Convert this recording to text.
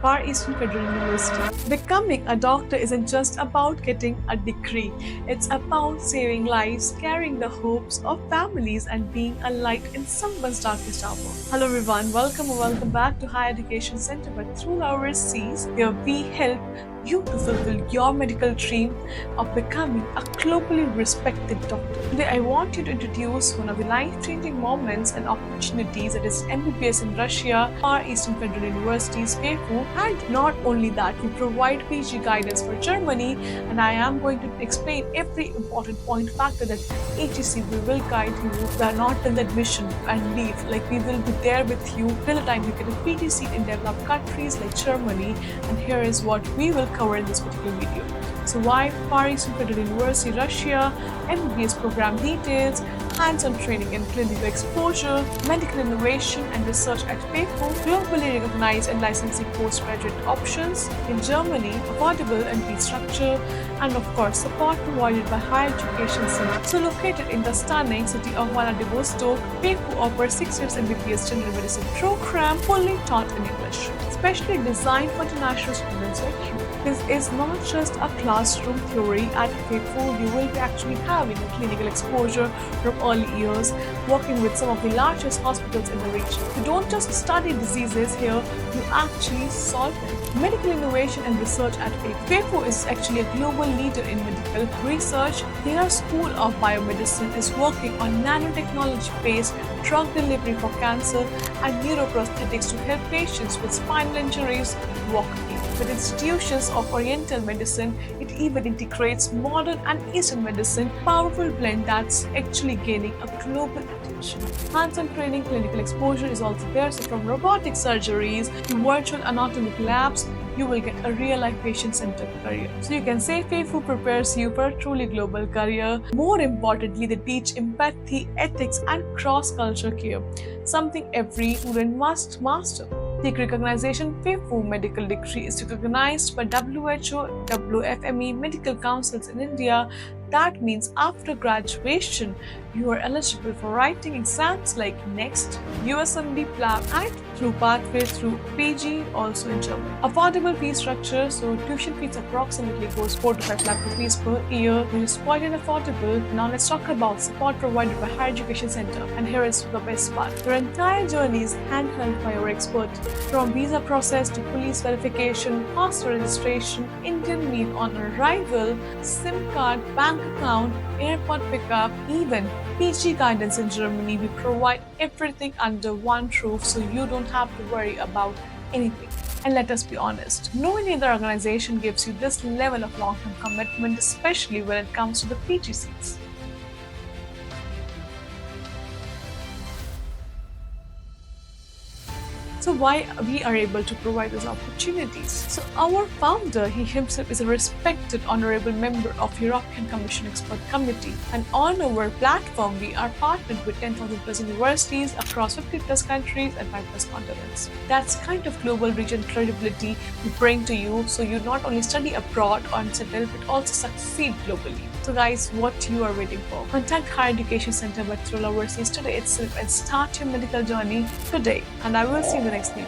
Far Eastern Federal University. Becoming a doctor isn't just about getting a degree, it's about saving lives, carrying the hopes of families, and being a light in someone's darkest hour. Hello, everyone. Welcome or welcome back to Higher Education Center, where through our C's, where we help you to fulfill your medical dream of becoming a globally respected doctor. Today, I want you to introduce one of the life-changing moments and opportunities that is MBBS in Russia, Far Eastern Federal University's FEFU, and not only that, we provide PG guidance for Germany, and I am going to explain every important point factor that HEC we will guide you. We are not till admission and leave, like we will be there with you till the time you get a PG seat in developed countries like Germany, and here is what we will cover in this particular video. So why Far Eastern Federal University, Russia, MBBS program details, hands-on training and clinical exposure, medical innovation and research at FEFU, globally recognized and licensing postgraduate options in Germany, affordable and fee structure, and of course support provided by Higher Education Center. So located in the stunning city of Vladivostok, FEFU offers 6 years MBBS general medicine program fully taught in English, specially designed for international students like you. This is not just a classroom theory. At FEFU, you will be actually having a clinical exposure from early years, working with some of the largest hospitals in the region. You don't just study diseases here, you actually solve them. Medical innovation and research at FEFU. FEFU is actually a global leader in medical research. Their School of Biomedicine is working on nanotechnology-based drug delivery for cancer and neuroprosthetics to help patients with spinal injuries walk again. With institutions of Oriental medicine, it even integrates modern and Eastern medicine, powerful blend that's actually gaining a global attention. Hands-on training, clinical exposure is also there. So from robotic surgeries to virtual anatomic labs, you will get a real-life patient-centered career. So you can say FEFU prepares you for a truly global career. More importantly, they teach empathy, ethics, and cross-culture care, something every student must master. The recognition FEFU medical degree is recognized by WHO, WFME medical councils in India. That means after graduation, you are eligible for writing exams like NEXT, USMD, PLAB, and through pathway through PG also in Germany. Affordable fee structure, so tuition fees approximately goes 4 to 5 lakh rupees per year, which is quite unaffordable. Now let's talk about support provided by Higher Education Center, and here is the best part. Your entire journey is handheld by your expert, from visa process to police verification, passport registration, Indian meal on arrival, SIM card, bank account, airport pickup, even PG guidance in Germany. We provide everything under one roof, so you don't have to worry about anything. And let us be honest, no any other organization gives you this level of long-term commitment, especially when it comes to the PG seats. So why we are able to provide those opportunities? So our founder, he himself is a respected honorable member of European Commission Expert Committee, and on our platform we are partnered with 10,000 plus universities across 50 plus countries and 5 plus continents. That's kind of global region credibility we bring to you, so you not only study abroad or settle but also succeed globally. So guys, what you are waiting for? Contact Higher Education Center by through our overseas today itself and start your medical journey today. And I will see you in the next video.